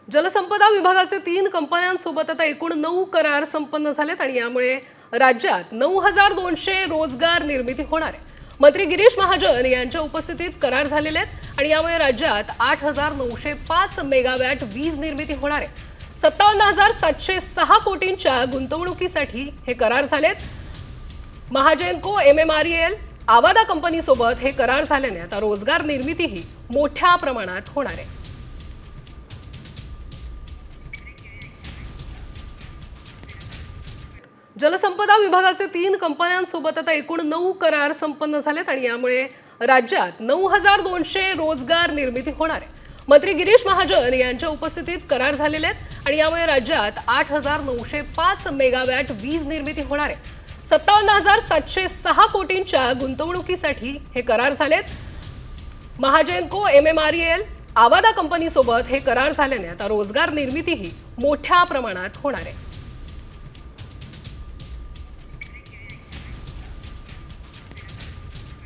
जलसंपदा विभागाचे 3 कंपन्यांसोबत आता एकूण 9 करार संपन्न झालेत आणि यामुळे राज्यात 9200 रोजगार निर्मिती होणार आहे। मंत्री गिरीश महाजन यांच्या उपस्थितीत करार झालेले आहेत आणि यामुळे राज्यात 8905 मेगावॅट वीज निर्मिती होणार आहे। 57706 कोटींच्या गुंतवणुकीसाठी हे करार झालेत। महाजेनको MMREL आवादा कंपनी सोबत हे करार झाल्याने आता रोजगार निर्मितीही मोठ्या प्रमाणात होणार आहे। जलसंपदा विभागाचे 3 कंपन्यांसोबत आता एकूण 9 करार संपन्न झालेत आणि यामुळे राज्यात 9200 रोजगार निर्मिती होणार आहे। मंत्री गिरीश महाजन यांच्या उपस्थितीत करार झालेले आहेत आणि यामुळे राज्यात 8905 मेगावॅट वीज निर्मिती होणार आहे। 57706 कोटींच्या गुंतवणुकीसाठी हे करार झालेत। महाजेनको MMREL आवादा कंपनी सोबत हे करार झाल्याने आता रोजगार निर्मितीही मोठ्या प्रमाणात होणार आहे।